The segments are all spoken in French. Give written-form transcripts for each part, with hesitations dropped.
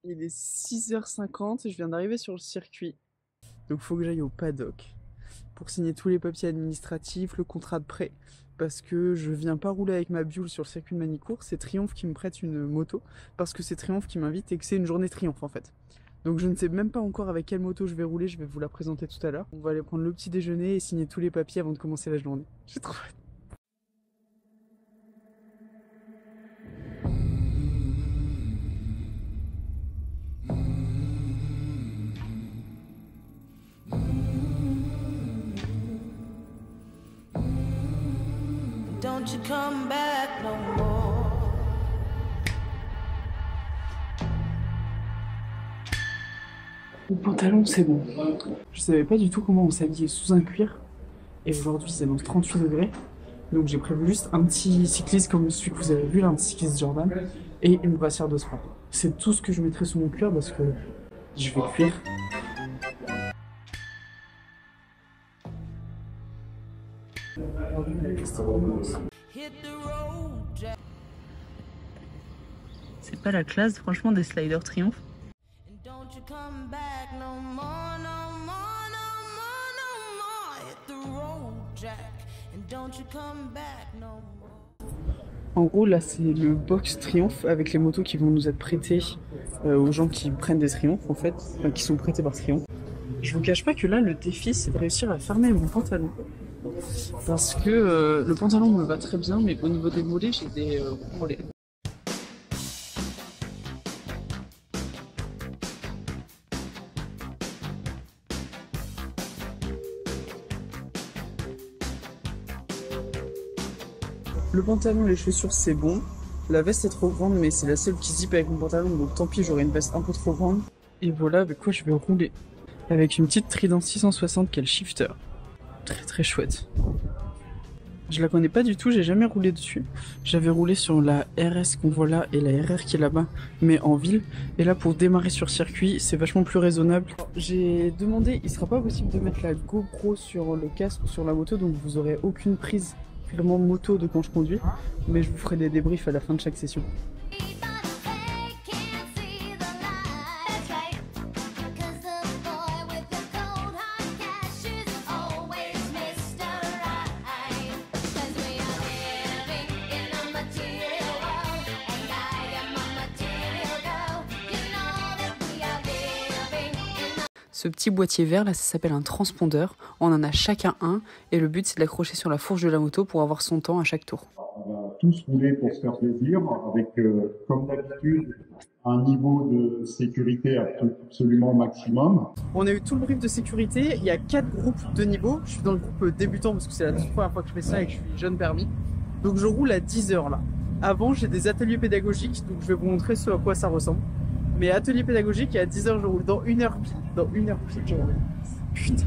Il est 6h50 et je viens d'arriver sur le circuit. Donc faut que j'aille au paddock pour signer tous les papiers administratifs, le contrat de prêt. Parce que je viens pas rouler avec ma Buell sur le circuit de Manicourt, c'est Triumph qui me prête une moto. Parce que c'est Triumph qui m'invite et que c'est une journée Triumph en fait. Donc je ne sais même pas encore avec quelle moto je vais rouler, je vais vous la présenter tout à l'heure. On va aller prendre le petit déjeuner et signer tous les papiers avant de commencer la journée. J'ai trop hâte. Don't you come back no more. Le pantalon c'est bon. Je savais pas du tout comment on s'habillait sous un cuir. Et aujourd'hui c'est dans 38 degrés. Donc j'ai prévu juste un petit cycliste comme celui que vous avez vu là, un petit cycliste Jordan. Et une brassière de sport. C'est tout ce que je mettrai sous mon cuir parce que je vais cuire. C'est pas la classe franchement des sliders Triumph. En gros là c'est le box Triumph avec les motos qui vont nous être prêtées aux gens qui prennent des Triumph en fait, enfin qui sont prêtés par Triumph. Je vous cache pas que là le défi c'est de réussir à fermer mon pantalon. Parce que le pantalon me va très bien mais au niveau des mollets j'ai des mollets. Le pantalon et les chaussures c'est bon. La veste est trop grande mais c'est la seule qui zip avec mon pantalon donc tant pis j'aurai une veste un peu trop grande. Et voilà avec quoi je vais rouler. Avec une petite Trident 660 qui est le shifter. Très très chouette. Je la connais pas du tout, j'ai jamais roulé dessus. J'avais roulé sur la RS qu'on voit là et la RR qui est là-bas, mais en ville. Et là pour démarrer sur circuit, c'est vachement plus raisonnable. J'ai demandé, il sera pas possible de mettre la GoPro sur le casque ou sur la moto, donc vous aurez aucune prise vraiment moto de quand je conduis. Mais je vous ferai des débriefs à la fin de chaque session. Ce petit boîtier vert là, ça s'appelle un transpondeur. On en a chacun un et le but c'est de l'accrocher sur la fourche de la moto pour avoir son temps à chaque tour. On va tous rouler pour se faire plaisir avec, comme d'habitude, un niveau de sécurité absolument maximum. On a eu tout le brief de sécurité, il y a 4 groupes de niveaux. Je suis dans le groupe débutant parce que c'est la toute première fois que je fais ça et que je suis jeune permis. Donc je roule à 10 heures là. Avant j'ai des ateliers pédagogiques, donc je vais vous montrer ce à quoi ça ressemble. Mais atelier pédagogique et à 10 heures je roule, dans 1 heure pile. Dans 1 heure pile je roule. Putain.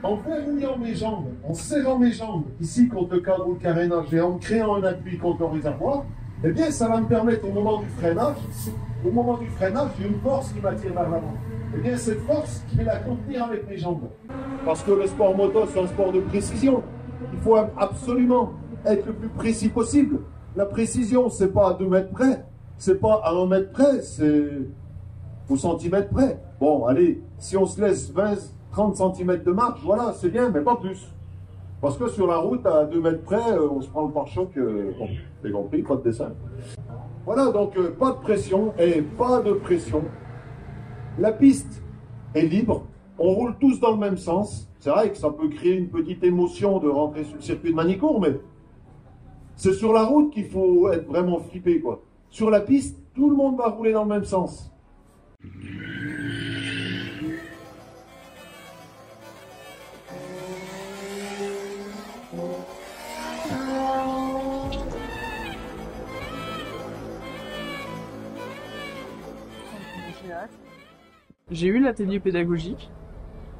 En verrouillant mes jambes, en serrant mes jambes, ici contre le cadre ou le carénage et en créant un appui contre le réservoir, eh bien ça va me permettre au moment du freinage, j'ai une force qui m'attire vers l'avant. Eh bien cette force, je vais la contenir avec mes jambes. Parce que le sport moto, c'est un sport de précision. Il faut absolument être le plus précis possible. La précision, c'est pas à 2 mètres près, c'est pas à 1 mètre près, c'est au centimètre près. Bon, allez, si on se laisse 20-30 cm de marge, voilà, c'est bien, mais pas plus. Parce que sur la route, à 2 mètres près, on se prend le pare-choc, bon, j'ai compris, pas de dessin. Voilà, donc pas de pression et pas de pression. La piste est libre, on roule tous dans le même sens. C'est vrai que ça peut créer une petite émotion de rentrer sur le circuit de Manicourt, mais c'est sur la route qu'il faut être vraiment flippé, quoi. Sur la piste, tout le monde va rouler dans le même sens. J'ai eu l'atelier pédagogique,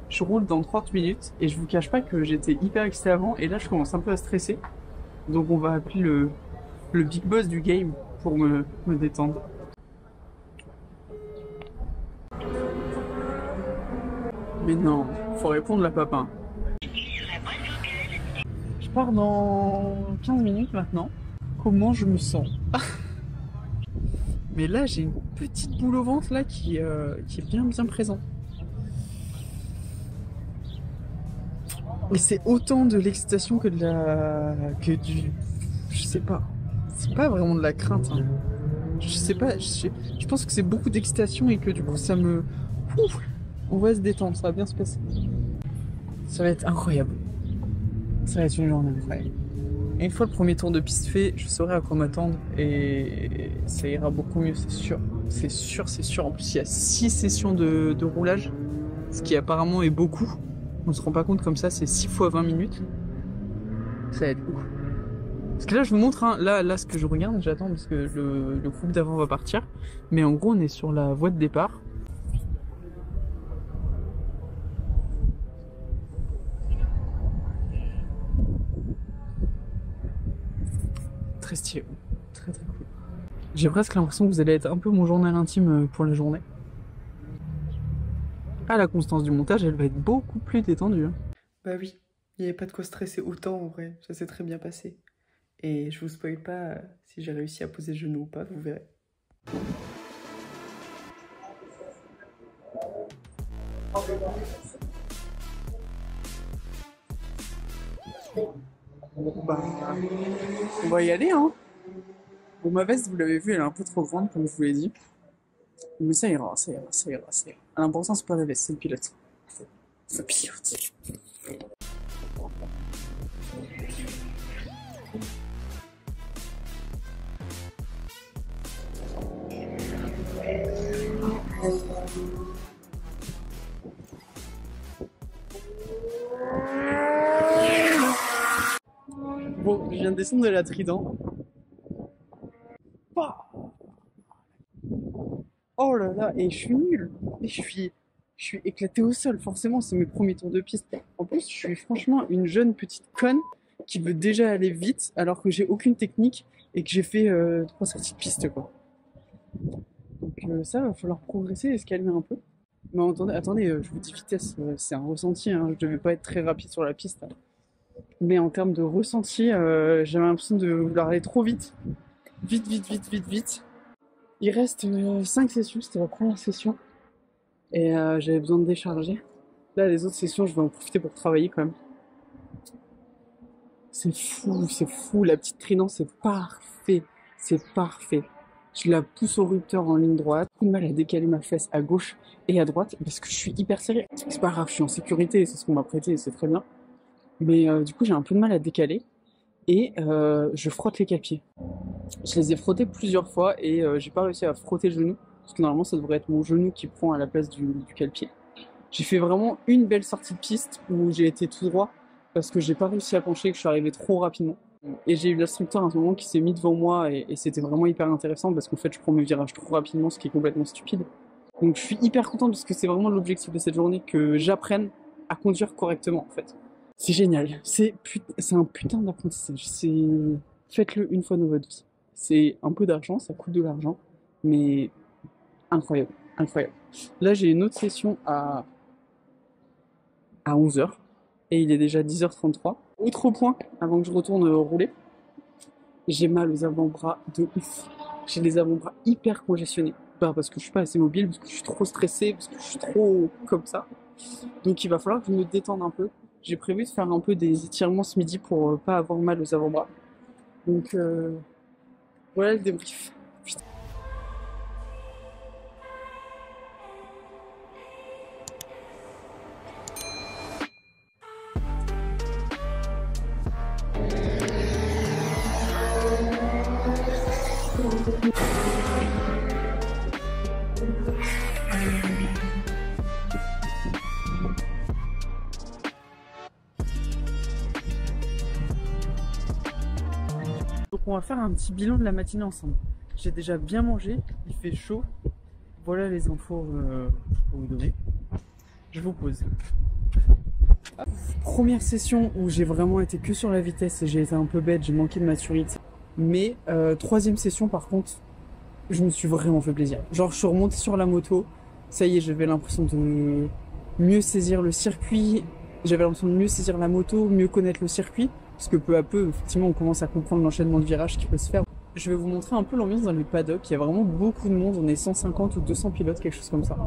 je roule dans 30 minutes et je vous cache pas que j'étais hyper excité avant et là je commence un peu à stresser. Donc on va appeler le big boss du game pour me détendre. Mais non, faut répondre là papa. Je pars dans 15 minutes maintenant. Comment je me sens? Mais là, j'ai une petite boule au ventre là qui est bien présente. Et c'est autant de l'excitation que du... Je sais pas. C'est pas vraiment de la crainte. Hein. Je sais pas. Je pense que c'est beaucoup d'excitation et que du coup ça me... Ouf, on va se détendre, ça va bien se passer. Ça va être incroyable. Ça va être une journée incroyable. Et une fois le premier tour de piste fait, je saurai à quoi m'attendre et ça ira beaucoup mieux, c'est sûr. C'est sûr. En plus, il y a 6 sessions de roulage, ce qui apparemment est beaucoup. On se rend pas compte comme ça, c'est 6 fois 20 minutes. Ça va être ouf. Parce que là, je vous montre, hein, là, ce que je regarde, j'attends parce que le groupe d'avant va partir. Mais en gros, on est sur la voie de départ. Très stylé, très cool. J'ai presque l'impression que vous allez être un peu mon journal intime pour la journée. Ah, la constance du montage, elle va être beaucoup plus détendue. Hein. Bah oui, il n'y avait pas de quoi stresser autant en vrai, ça s'est très bien passé. Et je vous spoil pas si j'ai réussi à poser le genou ou pas, vous verrez. Bah, on va y aller, hein. Bon, ma veste, vous l'avez vu, elle est un peu trop grande, comme je vous l'ai dit. Mais ça ira. L'important, c'est pas la veste, c'est le pilote. Le pilote. Bon, je viens de descendre de la Trident. Oh là là, et je suis nul. Et je suis éclaté au sol, forcément, c'est mes premiers tours de piste. En plus, je suis franchement une jeune petite conne qui veut déjà aller vite alors que j'ai aucune technique et que j'ai fait 3 sorties de piste, quoi. Donc ça, va falloir progresser et se calmer un peu. Mais attendez, je vous dis vitesse, c'est un ressenti, hein, je devais pas être très rapide sur la piste. Hein. Mais en termes de ressenti, j'avais l'impression de vouloir aller trop vite. Vite. Il reste 5 sessions, c'était la première session. Et j'avais besoin de décharger. Là, les autres sessions, je vais en profiter pour travailler quand même. C'est fou. La petite Trident, c'est parfait. Je la pousse au rupteur en ligne droite. Beaucoup de mal à décaler ma fesse à gauche et à droite parce que je suis hyper serré. C'est pas grave, je suis en sécurité, c'est ce qu'on m'a prêté, c'est très bien. Mais du coup, j'ai un peu de mal à décaler. Et je frotte les cale-pieds. Je les ai frottés plusieurs fois et j'ai pas réussi à frotter le genou. Parce que normalement, ça devrait être mon genou qui prend à la place du cale-pied. J'ai fait vraiment une belle sortie de piste où j'ai été tout droit parce que j'ai pas réussi à pencher, que je suis arrivé trop rapidement. Et j'ai eu l'instructeur à un moment qui s'est mis devant moi et c'était vraiment hyper intéressant parce qu'en fait, je prends mes virages trop rapidement, ce qui est complètement stupide. Donc je suis hyper content parce que c'est vraiment l'objectif de cette journée, que j'apprenne à conduire correctement en fait. C'est génial, c'est un putain d'apprentissage. Faites-le une fois dans votre vie. C'est un peu d'argent, ça coûte de l'argent, mais incroyable. Là, j'ai une autre session à 11h et il est déjà 10h33. Autre point, avant que je retourne rouler, j'ai mal aux avant-bras de ouf. J'ai les avant-bras hyper congestionnés. Pas parce que je suis pas assez mobile, parce que je suis trop stressé, parce que je suis trop comme ça. Donc il va falloir que je me détende un peu. J'ai prévu de faire un peu des étirements ce midi pour pas avoir mal aux avant-bras. Donc voilà le débrief. Putain. Donc on va faire un petit bilan de la matinée ensemble. J'ai déjà bien mangé, il fait chaud. Voilà les infos pour vous donner. Je vous pose. Première session où j'ai vraiment été que sur la vitesse et j'ai été un peu bête, j'ai manqué de maturité. Mais troisième session par contre, je me suis vraiment fait plaisir. Genre je suis remonté sur la moto, ça y est, j'avais l'impression de mieux saisir le circuit, j'avais l'impression de mieux saisir la moto, mieux connaître le circuit. Parce que peu à peu, effectivement, on commence à comprendre l'enchaînement de virages qui peut se faire. je vais vous montrer un peu l'ambiance dans les paddocks. Il y a vraiment beaucoup de monde, on est 150 ou 200 pilotes, quelque chose comme ça.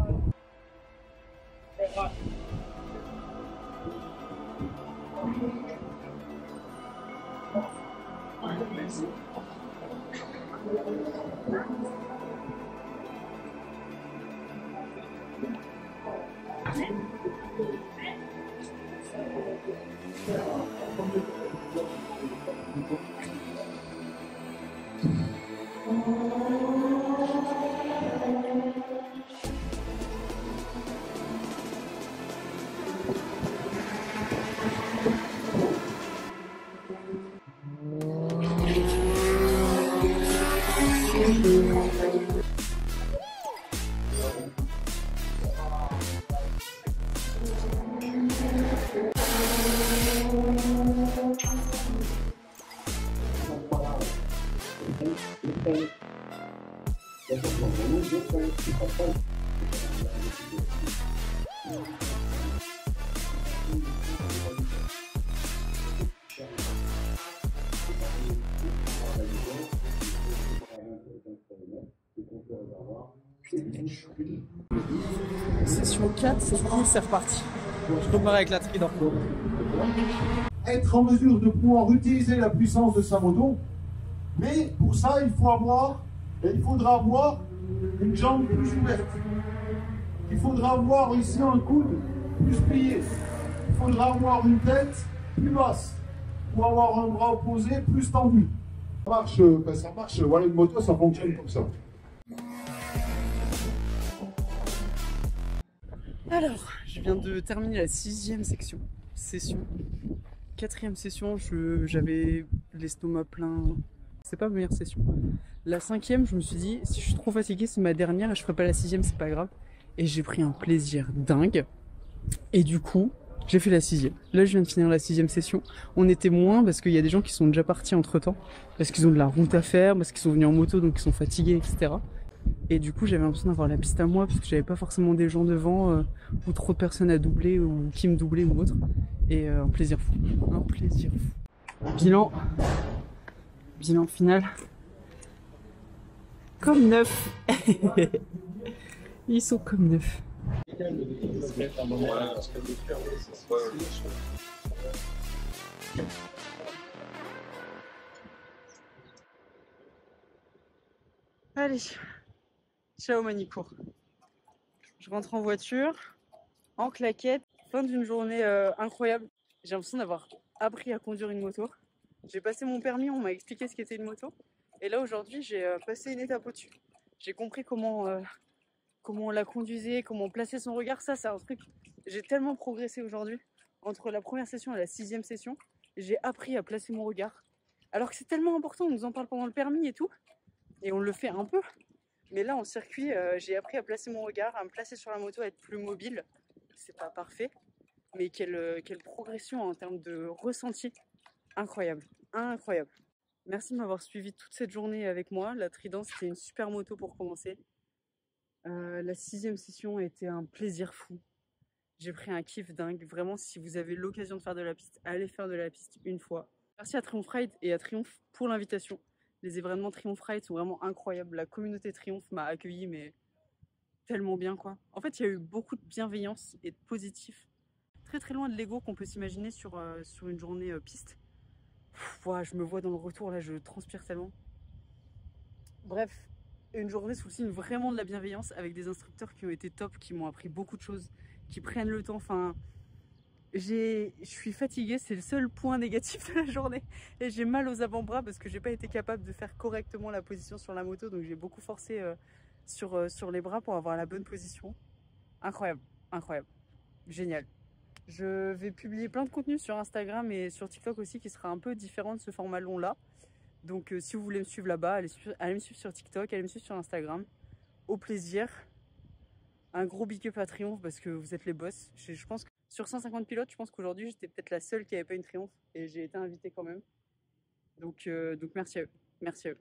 Session 4, c'est cool, c'est reparti. Je repars avec la Trident. Être en mesure de pouvoir utiliser la puissance de sa moto, mais pour ça, il faudra avoir une jambe plus ouverte. Il faudra avoir ici un coude plus plié. Il faudra avoir une tête plus basse pour avoir un bras opposé plus tendu. Ça marche, voilà, une moto, ça fonctionne comme ça. Alors, je viens de terminer la 6e session. 4e session, j'avais l'estomac plein. C'est pas ma meilleure session. La 5e, je me suis dit, si je suis trop fatiguée, c'est ma dernière et je ferai pas la 6e, c'est pas grave. Et j'ai pris un plaisir dingue. Et du coup, j'ai fait la 6e. Là, je viens de finir la 6e session. On était moins parce qu'il y a des gens qui sont déjà partis entre temps. Parce qu'ils ont de la route à faire, parce qu'ils sont venus en moto, donc ils sont fatigués, etc. Et du coup, j'avais l'impression d'avoir la piste à moi parce que j'avais pas forcément des gens devant ou trop de personnes à doubler ou qui me doublaient ou autre. Et un plaisir fou. Un plaisir fou. Bilan final. Comme neuf. Ils sont comme neufs. Allez, ciao Manicourt. Je rentre en voiture, en claquette, fin d'une journée incroyable. J'ai l'impression d'avoir appris à conduire une moto. J'ai passé mon permis, on m'a expliqué ce qu'était une moto. Et là aujourd'hui, j'ai passé une étape au-dessus. J'ai compris comment on la conduisait, comment on plaçait son regard. Ça, c'est un truc. J'ai tellement progressé aujourd'hui. Entre la première session et la 6e session, j'ai appris à placer mon regard. Alors que c'est tellement important, on nous en parle pendant le permis et tout. Et on le fait un peu. Mais là, en circuit, j'ai appris à placer mon regard, à me placer sur la moto, à être plus mobile. C'est pas parfait. Mais quelle progression en termes de ressenti. Incroyable. Incroyable. Merci de m'avoir suivi toute cette journée avec moi. La Trident, c'était une super moto pour commencer. La 6e session a été un plaisir fou. J'ai pris un kiff dingue. Vraiment, si vous avez l'occasion de faire de la piste, allez faire de la piste une fois. Merci à Triumph Ride et à Triumph pour l'invitation. Les événements Triumph Ride sont vraiment incroyables. La communauté Triumph m'a accueilli, mais tellement bien, quoi. En fait, il y a eu beaucoup de bienveillance et de positif. Très très loin de l'ego qu'on peut s'imaginer sur une journée piste. Ouah, je me vois dans le retour, là, je transpire tellement. Bref, une journée sous le signe vraiment de la bienveillance avec des instructeurs qui ont été top, qui m'ont appris beaucoup de choses, qui prennent le temps. Enfin, je suis fatiguée, c'est le seul point négatif de la journée. Et j'ai mal aux avant-bras parce que j'ai pas été capable de faire correctement la position sur la moto. Donc j'ai beaucoup forcé sur les bras pour avoir la bonne position. Incroyable, incroyable, génial. Je vais publier plein de contenu sur Instagram et sur TikTok aussi qui sera un peu différent de ce format long là. Donc si vous voulez me suivre là-bas, allez me suivre sur TikTok, allez me suivre sur Instagram. Au plaisir. Un gros big up à Triumph parce que vous êtes les boss. Je pense que sur 150 pilotes, je pense qu'aujourd'hui j'étais peut-être la seule qui n'avait pas une Triumph et j'ai été invitée quand même. Donc merci à eux. Merci à eux.